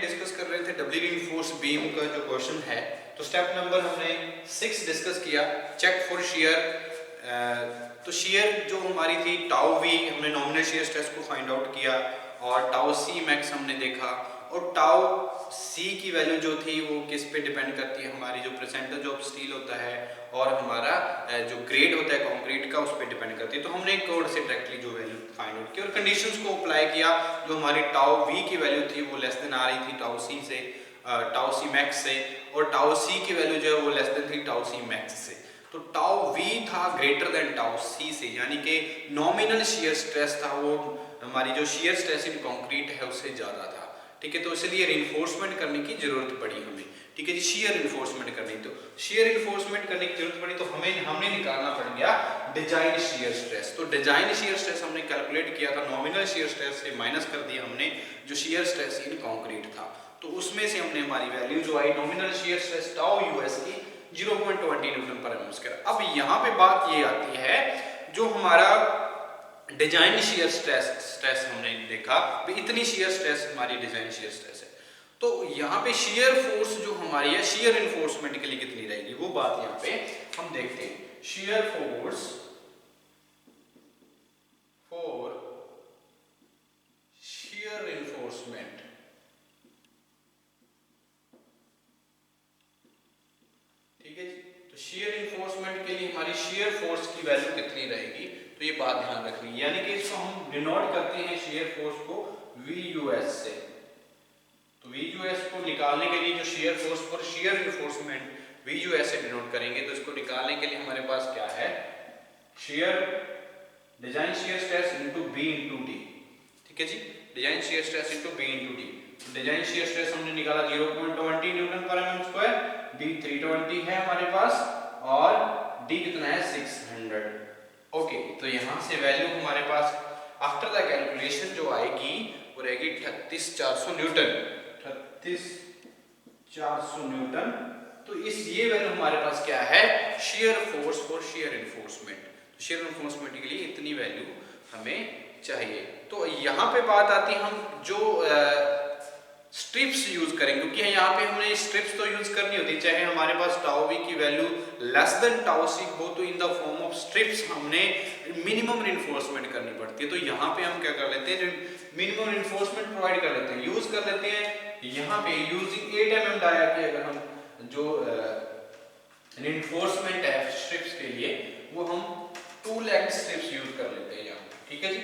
Discuss कर रहे थे डबली रीइंफोर्स्ड बीम का जो क्वेश्चन है, तो स्टेप नंबर हमने 6 डिस्कस किया, चेक फॉर शियर। तो शियर जो हमारी थी टाउ वी, हमने नॉमिनल शियर स्ट्रेस को फाइंड आउट किया और टाउ सी मैक्स हमने देखा, और टाउ सी की वैल्यू जो थी वो किस पे डिपेंड करती है, हमारी जो परसेंटेज ऑफ स्टील होता है और हमारा जो ग्रेड होता है कंक्रीट का, उस पर डिपेंड करती है। तो हमने कोड से डायरेक्टली जो वैल्यू फाइंड आउट की और कंडीशंस को अप्लाई किया। जो हमारी टाउ वी की वैल्यू थी वो लेस देन आ रही थी टाउ सी से, टाउ सी मैक्स से, और टाउ सी की वैल्यू जो है वो लेस देन थी टाउ सी मैक्स से। तो टाउ वी था ग्रेटर देन टाउ सी से, यानी कि नॉमिनल शियर स्ट्रेस था वो हमारी जो शियर स्ट्रेस इन कंक्रीट है उससे ज़्यादा था। ठीक है, तो इसलिए रिइंफोर्समेंट करने की जरूरत पड़ी हमें। ठीक है जी, शियर रिइंफोर्समेंट करनी, तो शियर रिइंफोर्समेंट करने की जरूरत पड़ी तो हमने निकालना पड़ गया डिजाइन शियर स्ट्रेस। तो डिजाइन शियर स्ट्रेस हमने कैलकुलेट किया था, नॉमिनल शियर स्ट्रेस से माइनस कर दिया हमने जो शियर स्ट्रेस इन कंक्रीट था, तो उसमें से हमने हमारी वैल्यू जो आई nominal shear stress tau US की 0.20 न्यूटन पर एमएम स्क्वायर। अब यहाँ पे बात ये आती है, जो हमारा डिजाइन शियर स्ट्रेस हमने देखा भी, इतनी शियर स्ट्रेस हमारी डिजाइन शियर स्ट्रेस है, तो यहाँ पे शियर फोर्स जो हमारी है शियर इन्फोर्समेंट के लिए कितनी रहेगी, वो बात यहाँ पे हम देखते हैं। Shear force for shear enforcement, ठीक है जी, तो शियर इन्फोर्समेंट के लिए हमारी शियर फोर्स की वैल्यू कितनी रहेगी, तो ये बात ध्यान रखनी, यानी कि इसको हम डिनोट करते हैं शियर फोर्स को VUS से। तो VUS को निकालने के लिए जो shear force for shear enforcement VUS से डिनोट करेंगे, तो इसको निकालने के लिए हमारे पास क्या है, shear design shear stress into B into D। ठीक है जी, design shear stress into B into D। Design shear stress हमने निकाला 0.20 न्यूटन पर एमएम स्क्वायर, D 320 है हमारे पास और D कितना है 600। ओके, तो यहाँ से वैल्यू हमारे पास आफ्टर द कैलकुलेशन जो आएगी वो रहेगी 38400 न्यूटन, 38400 न्यूटन। तो इस ये वैल्यू हमारे पास क्या है, shear force for shear enforcement. तो शियर इन्फोर्समेंट के लिए इतनी वैल्यू हमें चाहिए। तो यहाँ पे बात आती है हम जो स्ट्रिप्स यूज करेंगे, क्योंकि यहाँ पे हमने स्ट्रिप्स तो यूज करनी होती, चाहे हमारे पास टाउ वी की वैल्यू लेस देन टाउ सी हो, तो in the form of strips हमने मिनिमम रिइंफोर्समेंट करनी पड़ती है। तो यहाँ पे हम क्या कर लेते हैं, मिनिमम रिइंफोर्समेंट प्रोवाइड कर लेते हैं, यूज कर लेते हैं। यहाँ पे यूजिंग 8 mm डाया की अगर हम जो रिइंफोर्समेंट है स्ट्रिप्स के लिए, वो हम 2 लेग स्ट्रिप्स यूज कर लेते हैं यहाँ। ठीक है जी,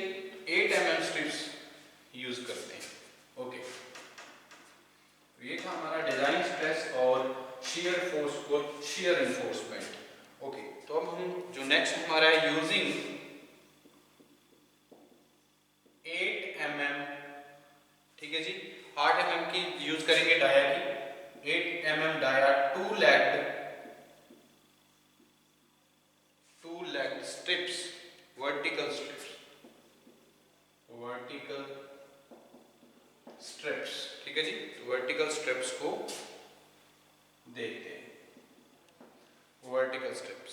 8 mm स्ट्रिप्स यूज करते हैं। ओके, ये था हमारा डिजाइन स्ट्रेस और shear force for shear enforcement. Okay, तो अब हम जो नेक्स्ट हमारा है यूजिंग 8 mm, ठीक है जी, 8 mm की यूज करेंगे डाया की, 8 mm dia 2 leg strips, vertical strips. ठीक है जी, तो वर्टिकल स्ट्रिप्स को देखते हैं, vertical strips.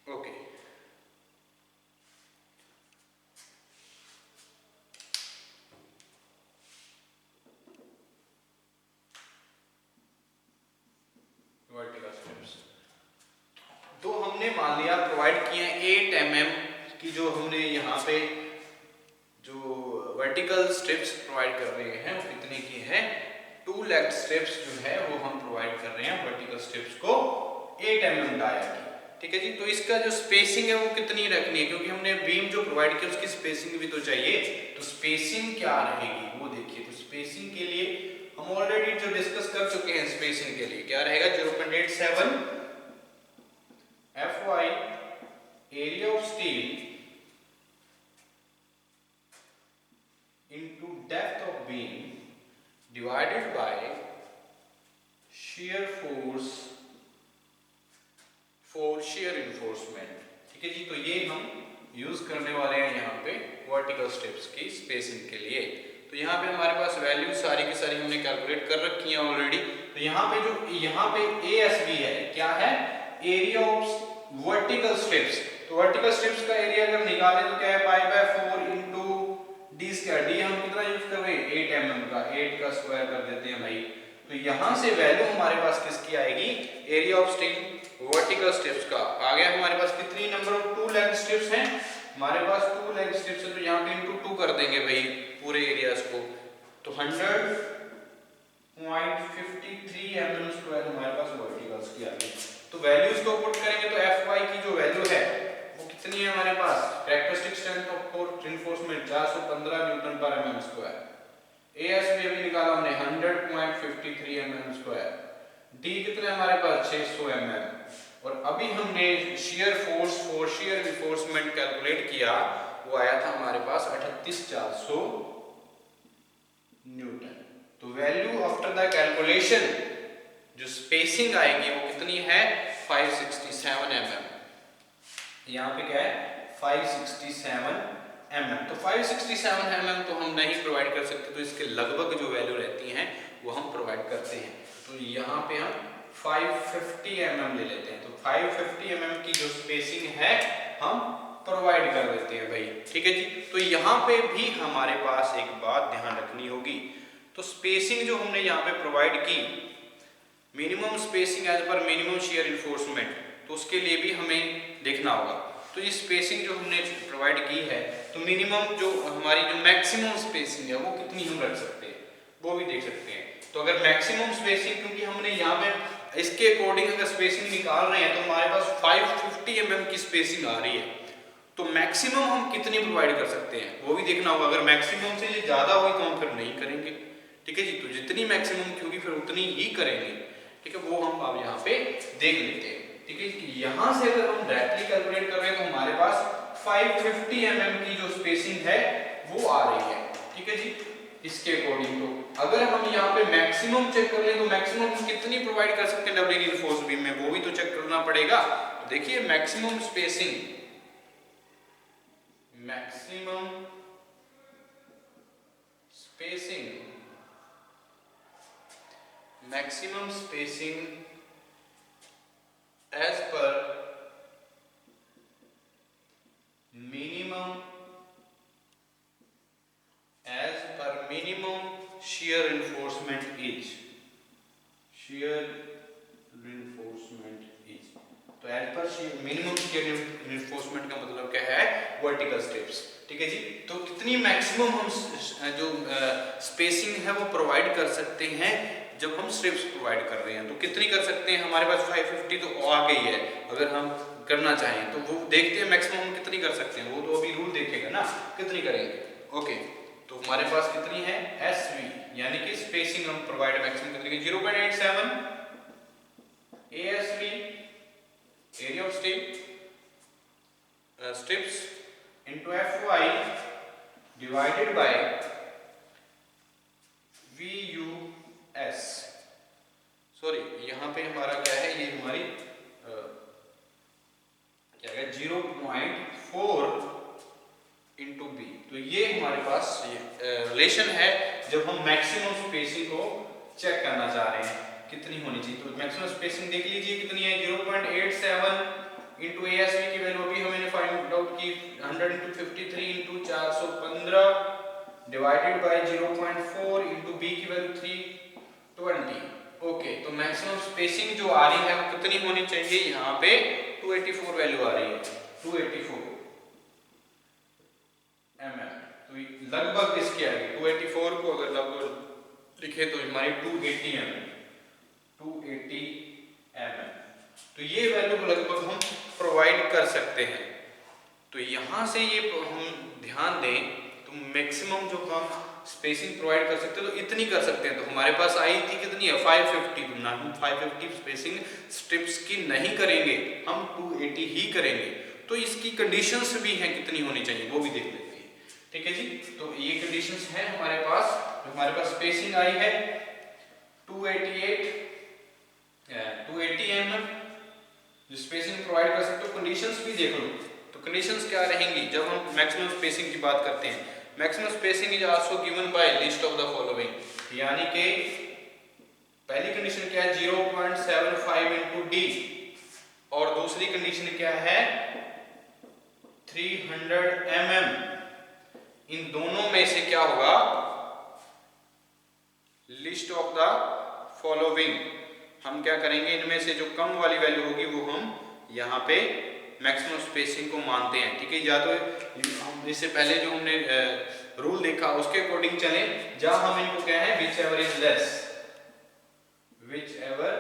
Okay, vertical strips तो हमने मान लिया प्रोवाइड किए 8 mm की, जो हमने यहाँ पे जो वर्टिकल स्ट्रिप्स प्रोवाइड कर रहे हैं वो कितने की है, 2 लेग स्ट्रिप्स जो है वो हम प्रोवाइड कर रहे हैं वर्टिकल स्ट्रिप्स को 8 mm डाया की। ठीक है जी, तो इसका जो स्पेसिंग है वो कितनी रखनी है, क्योंकि हमने बीम जो प्रोवाइड की उसकी स्पेसिंग भी तो चाहिए, तो स्पेसिंग क्या रहेगी वो देखिए। तो स्पेसिंग के लिए हम ऑलरेडी जो डिस्कस कर चुके हैं, स्पेसिंग के लिए क्या रहेगा, 0.87 FY area of steel into depth of beam divided by shear force for shear reinforcement। ठीक है जी, तो ये हम यूज करने वाले हैं यहाँ पे वर्टिकल स्ट्रिप्स की स्पेसिंग के लिए। तो यहाँ पे हमारे पास वैल्यू सारी की सारी हमने कैलकुलेट कर रखी है ऑलरेडी। तो यहाँ पे ASB है, क्या है, एरिया ऑफ वर्टिकल स्ट्रिप्स। तो वर्टिकल स्ट्रिप्स का एरिया अगर निकालें तो क्या है, pi by 4 into D square. D हम कितना यूज कर रहे हैं, 8 mm का, 8 का स्क्वायर कर देते हैं भाई। तो यहाँ से वैल्यू हमारे पास किसकी आएगी, area of strip vertical strips का आ गया हमारे पास। कितनी नंबर ऑफ 2 लेग स्ट्रिप्स हैं हमारे पास, 2 लेग स्ट्रिप्स है, तो यहाँ पे इंटू 2 कर देंगे भाई पूरे एरियाज को। तो 100.53 mm स्क्वायर हमारे पास वर्टिकल्स की आ गई। तो वैल्यूज को पुट करेंगे तो Fy की जो वैल्यू है वो कितनी है हमारे पास, characteristic strength of reinforcement 415 newton पर mm स्क्वायर। ASB अभी निकाला हमने 100.53 mm स्क्वायर। D कितना है हमारे पास 600 mm। और अभी हमने shear force for shear reinforcement calculate किया, वो आया था हमारे पास 38400 न्यूटन। तो वैल्यू आफ्टर द कैलकुलेशन जो स्पेसिंग आएगी वो कितनी है 567 mm। यहाँ पे क्या है 567 mm। तो 567 mm तो हम नहीं प्रोवाइड कर सकते, तो इसके लगभग जो वैल्यू रहती हैं वो हम प्रोवाइड करते हैं। तो यहाँ पे हम 550 mm ले लेते हैं। तो 550 mm की जो स्पेसिंग है हम प्रोवाइड कर देते हैं भाई, ठीक है जी। तो यहाँ पे भी हमारे पास एक बात ध्यान रखनी होगी। तो स्पेसिंग जो हमने यहाँ पे प्रोवाइड की, minimum spacing as per minimum shear reinforcement, तो उसके लिए भी हमें देखना होगा। तो ये स्पेसिंग जो हमने प्रोवाइड की है, तो मिनिमम जो हमारी जो मैक्सिमम स्पेसिंग है वो कितनी हम रख सकते हैं वो भी देख सकते हैं। तो अगर मैक्सिमम स्पेसिंग, क्योंकि हमने यहाँ पे इसके अकॉर्डिंग अगर स्पेसिंग निकाल रहे हैं तो हमारे पास 550 mm की स्पेसिंग आ रही है, तो मैक्सिमम हम कितनी प्रोवाइड कर सकते हैं वो भी देखना होगा। अगर मैक्सिमम से ये ज्यादा हुई तो हम फिर नहीं करेंगे, ठीक है जी। तो जितनी मैक्सिमम क्योंकि फिर उतनी ही करेंगे, ठीक है, वो हम अब यहाँ पे देख लेते हैं, ठीक है। यहाँ से अगर हम डायरेक्टली कैलकुलेट कर रहे हैं तो हमारे पास 550 mm की जो स्पेसिंग है वो आ रही है, ठीक है जी, इसके अकॉर्डिंग। तो अगर हम यहाँ पे मैक्सिमम चेक कर लें तो मैक्सिमम कितनी प्रोवाइड कर सकते हैं डबल रिइंफोर्स बीम में, वो भी तो चेक करना पड़ेगा। देखिए maximum spacing, maximum spacing, maximum spacing as per minimum, as per minimum shear reinforcement is, shear reinforcement is, तो as per minimum shear reinforcement का मतलब क्या है वर्टिकल स्ट्रिप्स, ठीक है जी। तो कितनी मैक्सिमम हम जो स्पेसिंग है वो प्रोवाइड कर सकते हैं जब हम स्ट्रिप्स प्रोवाइड कर रहे हैं, तो कितनी कर सकते हैं। हमारे पास 550 तो आ गई है, अगर हम करना चाहें तो वो देखते हैं मैक्सिमम कितनी कर सकते हैं, वो तो अभी रूल देखेगा ना कितनी करेंगे, ओके। तो हमारे पास कितनी है SV, यानी कि स्पेसिंग हम प्रोवाइड मैक्सिमम कितनी 0.87 ASV area of strips into FY divided by VUS। Sorry यहाँ पे हमारा क्या है, ये हमारी क्या है 0.4 इंटू बी। तो ये हमारे पास रिलेशन है जब हम मैक्सिमम स्पेसिंग को चेक करना चाह रहे हैं कितनी होनी चाहिए। तो मैक्सिमम स्पेसिंग देख लीजिए कितनी है 0.87 इंटू ASV की वैल्यू अभी हमने फाइंड आउट की 100 into 53 into 415 divided by 0.4 into B की वैल्यू 320। ओके, तो मैक्सिमम स्पेसिंग जो आ रही है वो कितनी होनी चाहिए, यहाँ पे 284 वैल्यू आ रही है 284 mm। तो लगभग इसके आगे 284 को अगर लगभग लिखे तो हमारी 280 mm। तो ये वैल्यू लगभग हम प्रोवाइड कर सकते हैं। तो यहाँ से ये हम ध्यान दें तो मैक्सिमम जो हम स्पेसिंग प्रोवाइड कर सकते हैं तो इतनी कर सकते हैं। तो हमारे पास आई थी कितनी है 550, तो ना हम 550 स्पेसिंग स्ट्रिप्स की नहीं करेंगे, हम 280 ही करेंगे। तो इसकी कंडीशंस भी हैं कितनी होनी चाहिए वो भी देख लेते हैं, ठीक है जी। तो ये कंडीशंस हैं हमारे पास, जो हमारे पास स्पेसिंग आई है 280 mm जो स्पेसिंग प्रोवाइड कर सकते हो। कंडीशंस भी देख लो, तो कंडीशंस क्या रहेंगी जब हम मैक्सिमम स्पेसिंग की बात करते हैं। Maximum spacing is also given by list of the following, यानी कि पहली कंडीशन क्या है 0.75 इंटू डी, और दूसरी कंडीशन क्या है 300 mm। इन दोनों में से क्या होगा लिस्ट ऑफ द फॉलोइंग, हम क्या करेंगे, इनमें से जो कम वाली वैल्यू होगी वो हम यहाँ पे मैक्सिमम स्पेसिंग को मानते हैं, ठीक है। या तो हम इससे पहले जो हमने रूल देखा उसके अकॉर्डिंग चलें, जहां हम इनको क्या है which ever is less, which ever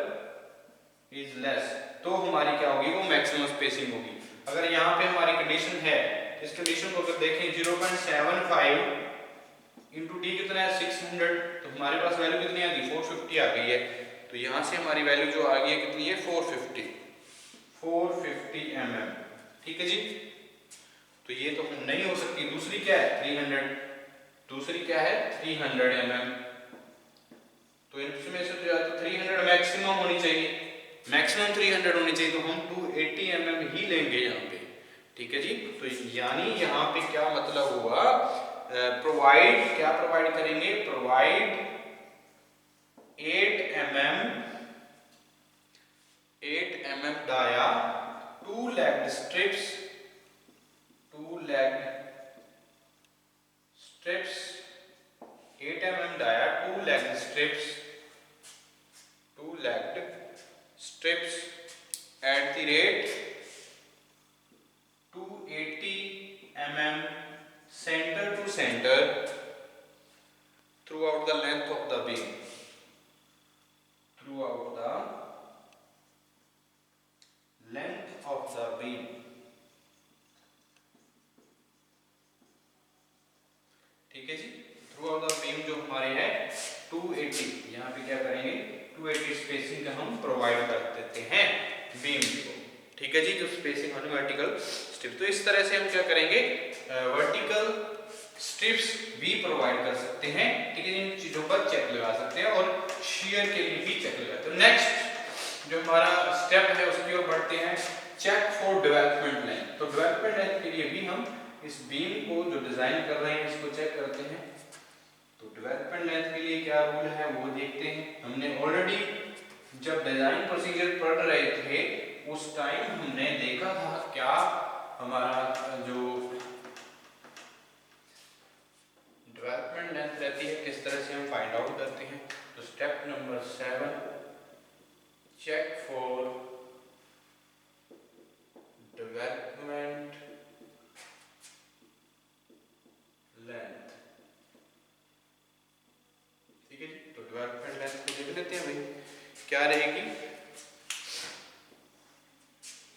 is less, तो हमारी क्या होगी वो मैक्सिमम स्पेसिंग होगी। अगर यहाँ पे हमारी कंडीशन है, इस कंडीशन को अगर देखें 0.75 इंटू डी कितना है 600, तो हमारे पास वैल्यू कितनी आ गई 450 आ गई है। तो यहाँ से हमारी वैल्यू जो आ गई है कितनी है 450 mm, ठीक है जी। तो ये तो नहीं हो सकती, दूसरी क्या है 300, दूसरी क्या है 300 mm। तो इनमें से तो 300 मैक्सिमम होनी चाहिए, मैक्सिमम 300 होनी चाहिए, तो हम 280 mm ही लेंगे यहाँ पे, ठीक है जी। तो यानी यहाँ पे क्या मतलब हुआ, प्रोवाइड क्या प्रोवाइड करेंगे, provide 8 mm dia, 2 legged strips, 8 mm dia, 2 legged strips at the rate 280 mm center to center throughout the length of the beam, throughout the length of the beam, ठीक है जी। थ्रू आउट द बीम जो हमारे है 280, यहाँ पे क्या करेंगे 280 spacing का हम प्रोवाइड कर देते हैं बीम को, ठीक है जी, जो स्पेसिंग होनी वर्टिकल स्ट्रिप। तो इस तरह से हम क्या करेंगे वर्टिकल स्ट्रिप्स भी प्रोवाइड कर सकते हैं, ठीक है। इन चीजों पर चेक लगा सकते हैं और शियर के लिए भी चेक लगाते हैं। नेक्स्ट जो हमारा स्टेप है उसकी ओर बढ़ते हैं, चेक फॉर डेवलपमेंट लेंथ। तो डेवलपमेंट लेंथ के लिए भी हम इस बीम को जो डिजाइन कर रहे हैं इसको चेक करते हैं। तो डेवलपमेंट लेंथ के लिए क्या रूल है वो देखते हैं। हमने ऑलरेडी जब डिजाइन प्रोसीजर पढ़ रहे थे उस टाइम हमने देखा था क्या हमारा जो डेवलपमेंट लेंथ रहती है किस तरह से हम फाइंड आउट करते हैं। तो step number 7, check for development length, ठीक है जी। तो डेवलपमेंट लेंथ को देख लेते हैं भाई क्या रहेगी,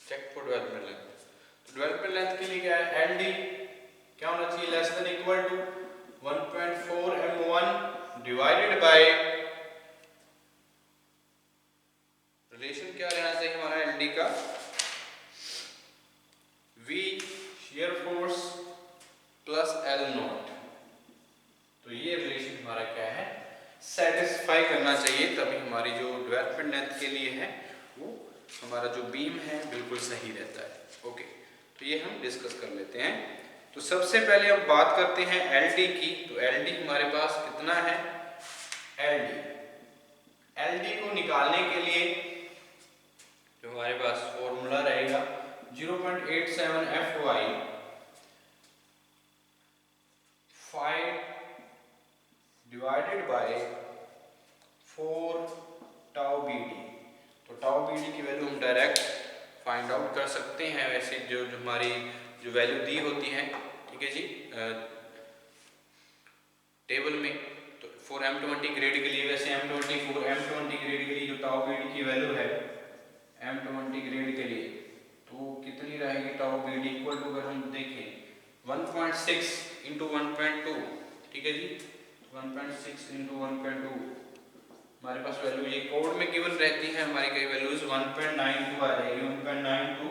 चेक फॉर डेवलपमेंट लेंथ। तो डेवलपमेंट लेंथ के लिए क्या है एलडी क्या होना चाहिए, less than equal to 1.4 m1 divided by relation क्या रहना चाहिए हमारा एलडी का, V shear force plus L naught. तो ये रिलेशन हमारा क्या है सेटिस्फाई करना चाहिए, तभी हमारी जो डेवलपमेंट लेंथ के लिए है वो हमारा जो बीम है बिल्कुल सही रहता है। ओके, तो ये हम डिस्कस कर लेते हैं। तो सबसे पहले हम बात करते हैं एलडी की। तो एलडी हमारे पास कितना है, एलडी को निकालने के लिए जो हमारे पास फॉर्मूला रहेगा 0.87 Fy 5 divided by 4 tau BD। तो टाउ BD की वैल्यू हम डायरेक्ट फाइंड आउट कर सकते हैं, वैसे जो हमारी जो वैल्यू दी होती है, ठीक है जी, टेबल में। तो फॉर M20 ग्रेड के लिए वैसे M20 ग्रेड के लिए जो टाउ BD की वैल्यू है M20 ग्रेड के लिए तो कितनी रहेगी टाउ BD इक्वल टू, अगर हम देखें 1.6 इंटू 1.2, ठीक है जी, 1.6 इंटू 1.2 हमारे पास वैल्यू ये कोड में गिवन रहती है हमारी कई वैल्यूज 1.92 आ जाएगी, 1.92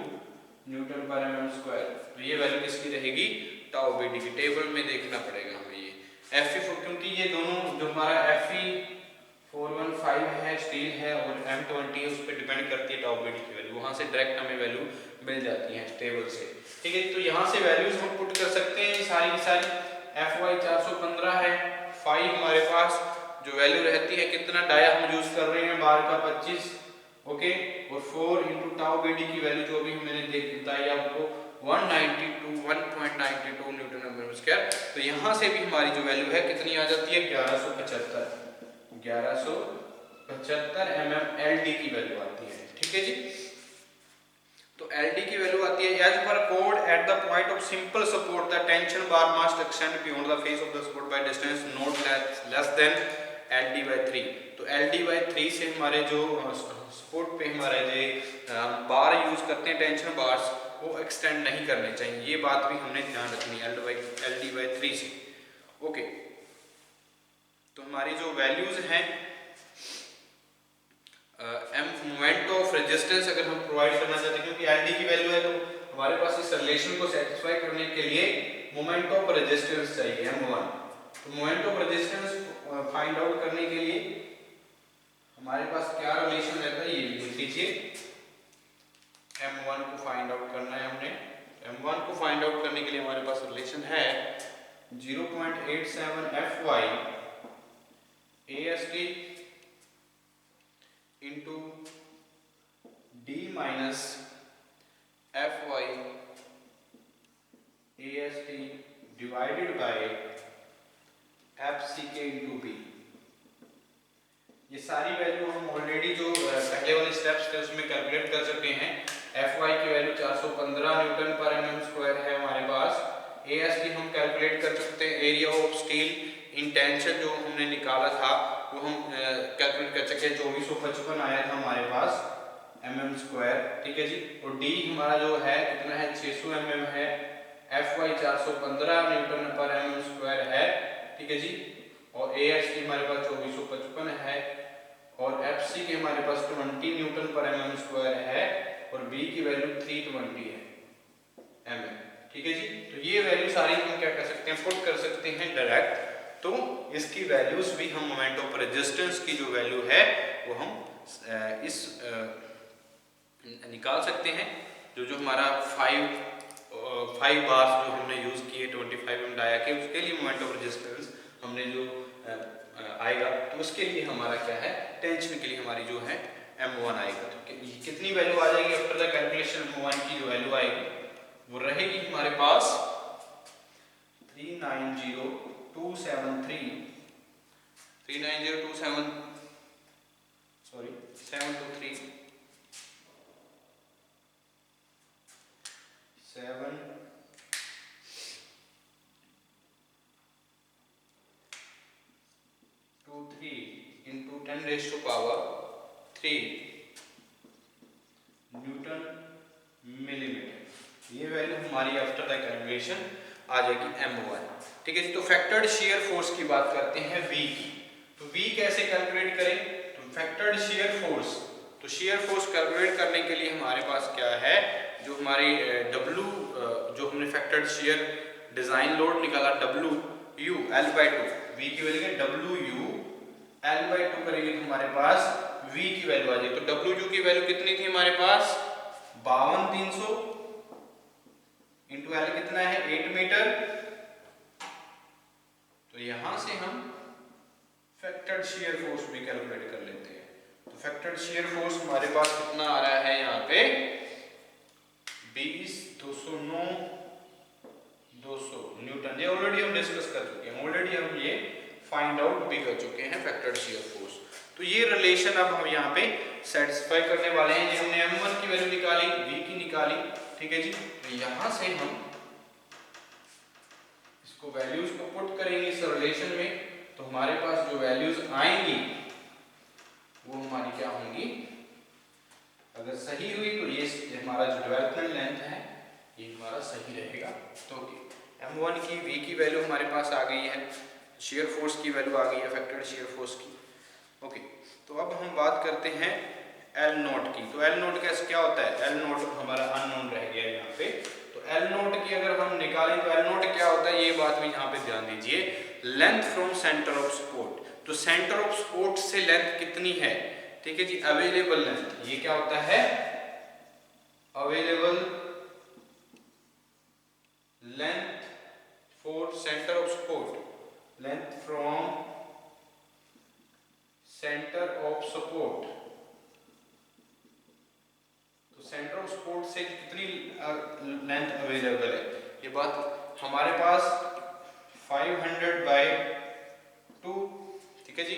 न्यूटन पर mm स्क्वायर। तो ये वैल्यू किसकी रहेगी टाउ BD की, टेबल में देखना पड़ेगा हमें ये Fe, क्योंकि ये दोनों जो हमारा Fe 415 है स्टील है और M20 है उस पर डिपेंड करती है टाउ BD की वैल्यू, वहां से डायरेक्ट हमें वैल्यू मिल जाती है टेबल से, ठीक है। तो यहाँ से वैल्यूज हम पुट कर सकते हैं सारी की सारी। Fy 415 है, फाई हमारे पास जो वैल्यू रहती है कितना डाया हम यूज कर रहे हैं 12 का 25, ओके, और 4 इंटू टाउ BD की वैल्यू जो भी मैंने बताई आपको 192 न्यूटन पर स्क्वायर। तो यहाँ से भी हमारी जो वैल्यू है कितनी आ जाती है 1175 1175 mm LD की वैल्यू आती है। ठीक है जी, तो LD की वैल्यू आती है as per code at the point of simple support the tension bar must extend beyond the face of the support by distance not less than LD/3। तो LD/3 से हमारे जो सपोर्ट पे हमारे जो बार यूज करते हैं टेंशन बार्स वो एक्सटेंड नहीं करने चाहिए, ये बात भी हमने ध्यान रखनी है LD/3 से। ओके, तो हमारी जो वैल्यूज हैं मोमेंट ऑफ रेजिस्टेंस अगर हम प्रोवाइड करना चाहते हैं, क्योंकि LD की वैल्यू है तो हमारे पास इस रिलेशन को सेटिस्फाई करने के लिए मोमेंट ऑफ रेजिस्टेंस चाहिए M1। तो moment of resistance find out करने के लिए हमारे पास क्या रिलेशन रहता है, ये लिख लीजिए। M1 को फाइंड आउट करना है हमने, M1 को फाइंड आउट करने के लिए हमारे पास रिलेशन है 0.87 Fy AST into D minus Fy AST divided by FCK into B। ये सारी वैल्यू हम ऑलरेडी जो पहले वाले स्टेप्स थे उसमें कैलकुलेट कर चुके हैं। Fy की वैल्यू 415 न्यूटन पर mm स्क्वायर है हमारे पास। AST हम कैलकुलेट कर सकते हैं, area of steel in tension जो हमने निकाला था वो हम कैलकुलेट कर सकते हैं, 2455 आया था हमारे पास mm स्क्वायर। ठीक है जी, और D हमारा जो है कितना है 600 mm है, Fy 415 न्यूटन पर mm स्क्वायर है। ठीक है जी, और AST हमारे पास 2455 है और FC के हमारे पास 20 न्यूटन पर mm स्क्वायर है और B की वैल्यू 320 है mm। ठीक है जी, तो ये वैल्यू सारी हम क्या कर सकते हैं, पुट कर सकते हैं डायरेक्ट। तो इसकी वैल्यूज भी हम मोमेंट ऑफ रेजिस्टेंस की जो वैल्यू है वो हम इस निकाल सकते हैं। जो हमारा 5 बार्स जो हमने यूज किए 25 mm डाया के, उसके लिए मोमेंट ऑफ रेजिस्टेंस हमने जो आएगा तो उसके लिए हमारा क्या है, टेंशन के लिए हमारी जो है M1 आएगा। तो कितनी वैल्यू आ जाएगी आफ्टर द कैलकुलेशन, M1 की जो वैल्यू आएगी वो रहेगी हमारे पास 723 into 10 raised to power 3 Newton millimetre, ये वैल्यू हमारी आफ्टर द कैलकुलेशन आ जाएगी M1। ठीक है जी, तो फैक्टर्ड शियर फोर्स की बात करते हैं V की। तो V कैसे कैलकुलेट करें, तो फैक्टर्ड शियर फोर्स, तो शियर फोर्स कैलकुलेट करने के लिए हमारे पास क्या है, जो हमारी W जो हमने फैक्टर्ड शियर डिजाइन लोड निकाला WU L/2, V की वैल्यू है WU L/2 करेंगे तो हमारे पास V की वैल्यू आ जाएगी। तो WU की वैल्यू कितनी थी हमारे पास 52300 इंटू L कितना है 8 मीटर। तो यहां से हम फैक्टर्ड शियर फोर्स भी कैलकुलेट कर लेते हैं। तो फैक्टर्ड शियर फोर्स हमारे पास कितना आ रहा है यहाँ पे 20,209 200 न्यूटन। ये ऑलरेडी हम डिस्कस कर चुके हैं, ऑलरेडी हम ये फाइंड आउट भी कर चुके हैं फैक्टर्ड शियर फोर्स। तो ये रिलेशन अब हम यहाँ पे सेटिस्फाई करने वाले हैं। ये हमने M1 की वैल्यू निकाली, V की निकाली। ठीक है जी, तो यहां से हम इसको वैल्यूज को पुट करेंगे इस रिलेशन में, तो हमारे पास जो वैल्यूज आएंगी वो हमारी क्या होंगी, अगर सही हुई तो ये हमारा जो डेवलपमेंट लेंथ है ये हमारा सही रहेगा। तो M1 की V की वैल्यू हमारे पास आ गई है, शियर फोर्स की वैल्यू आ गई है फैक्टर्ड शियर फोर्स की। ओके, तो अब हम बात करते हैं L नोट की। तो L नोट कैसे क्या होता है, L नोट हमारा अननोन रह गया यहाँ पे। तो L नोट की अगर हम निकालें तो L नोट क्या होता है, ये बात भी यहाँ पे ध्यान दीजिए। Length from centre of support, तो सेंटर ऑफ सपोर्ट से लेंथ कितनी है, ठीक है जी, अवेलेबल लेंथ, ये क्या होता है available length for centre of support, length from centre of support. तो सेंटर ऑफ सपोर्ट से कितनी लेंथ अवेलेबल है, ये बात हमारे पास 500/2, ठीक है जी,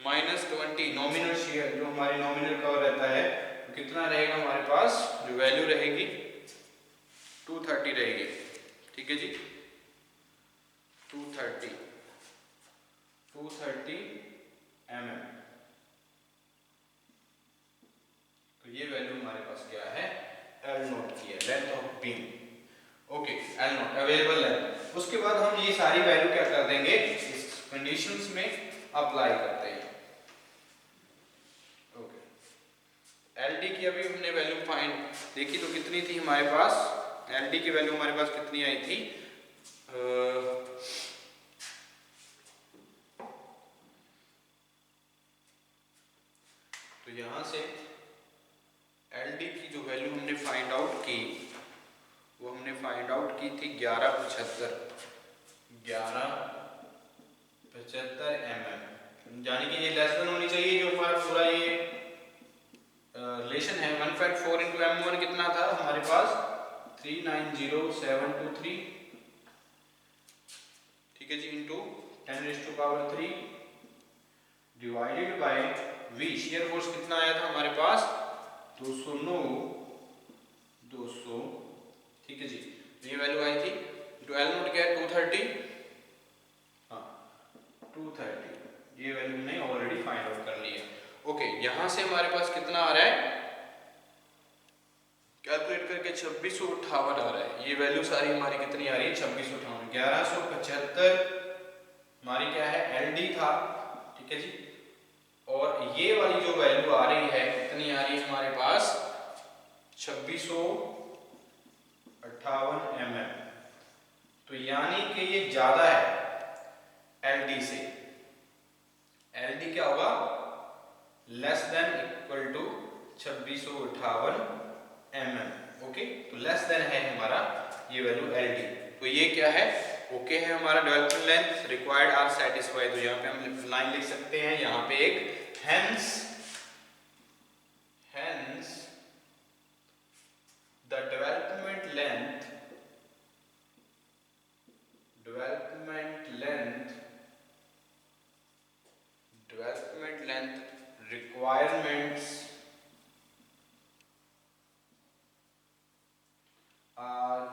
-20 नॉमिनल शेयर, जो हमारी नॉमिनल कवर रहता है तो कितना रहेगा हमारे पास, जो वैल्यू रहेगी 230 रहेगी। ठीक है जी, 230 mm। तो ये वैल्यू हमारे पास क्या है, L नोट की है, length of beam. Okay, L note available है। उसके बाद हम ये सारी वैल्यू क्या कर देंगे, इस कंडीशंस में अप्लाई करते हैं। ओके, LD की अभी हमने वैल्यू फाइंड देखी तो कितनी थी हमारे पास, LD की वैल्यू हमारे पास कितनी आई थी, तो यहां से LD की जो वैल्यू हमने फाइंड आउट की, वो हमने फाइंड आउट की थी 1175 mm, यानी कि ये लेस देन होनी चाहिए। जो हमारा पूरा ये रिलेशन है 1/4 × m1 कितना था हमारे पास 390723, ठीक है जी, into 10⁻³ divided by V। Shear force कितना आया था हमारे पास 209, ठीक है जी, तो ये वैल्यू आई थी। तो L नोट क्या है 230, हाँ 230, ये वैल्यू हमने ऑलरेडी फाइंड आउट कर ली है। ओके, यहां से हमारे पास कितना आ रहा है, कैलकुलेट करके 2658 आ रहा है। ये वैल्यू सारी हमारी कितनी आ रही है 2658। 1175 हमारी क्या है LD था, ठीक है जी, और ये वाली जो वैल्यू आ रही है कितनी आ रही है हमारे पास 2658 mm। तो यानी कि ये ज्यादा है LD से। LD क्या होगा, less than equal to 2658 mm। Okay, तो लेस देन है हमारा ये वैल्यू LD। तो ये क्या है, ओके है हमारा development length, required are satisfied. तो यहाँ पे हम लाइन लिख सकते हैं, यहाँ पे एक hence the development length requirements are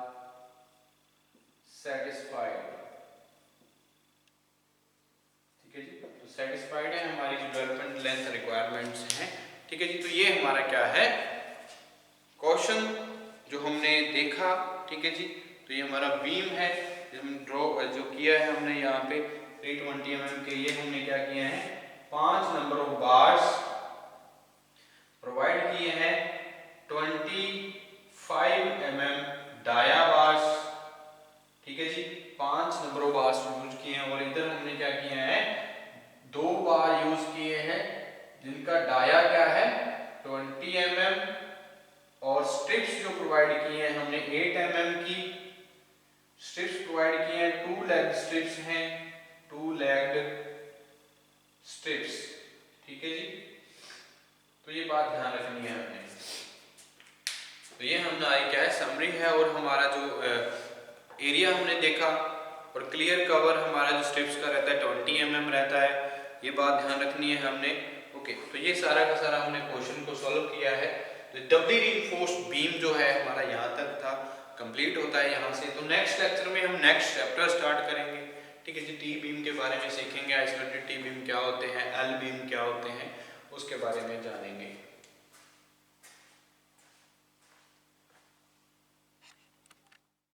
satisfied। ठीक है जी, तो सेटिस्फाइड है हमारी जो डेवलपमेंट लेंथ रिक्वायरमेंट्स हैं। ठीक है जी, तो ये हमारा क्या है क्वेश्चन जो हमने देखा। ठीक है जी, तो ये हमारा बीम है, हम ड्रॉ जो किया है हमने यहाँ पे 320 mm के, ये हमने क्या किए हैं 5 नंबर ऑफ बार्स प्रोवाइड किए हैं, 25 mm डाया बार्स। ठीक है जी, 5 नंबर ऑफ बार्स यूज किए हैं, और इधर हमने क्या किया है 2 बार यूज किए हैं जिनका डाया क्या है 20 mm, और स्ट्रिप्स जो प्रोवाइड किए हैं हमने 8 mm की स्ट्रिप्स प्रोवाइड किए हैं, 2 लेग स्ट्रिप्स हैं, 2 लेग्ड स्ट्रिप्स। ठीक है जी, तो ये बात ध्यान रखनी है हमने। तो ये हमारी क्या है समरी है, और हमारा जो एरिया हमने देखा, और क्लियर कवर हमारा जो स्ट्रिप्स का रहता है 20 mm रहता है, ये बात ध्यान रखनी है हमने। ओके, तो ये सारा का सारा हमने क्वेश्चन को सॉल्व किया है। तो डबली रीइंफोर्स्ड बीम जो है हमारा यहाँ तक था, कंप्लीट होता है यहाँ से। तो नेक्स्ट लेक्चर में हम नेक्स्ट चैप्टर स्टार्ट करेंगे। ठीक है जी, टी बीम के बारे में सीखेंगे, आइसोलेटेड टी बीम क्या होते हैं, एल बीम क्या होते हैं, उसके बारे में जानेंगे।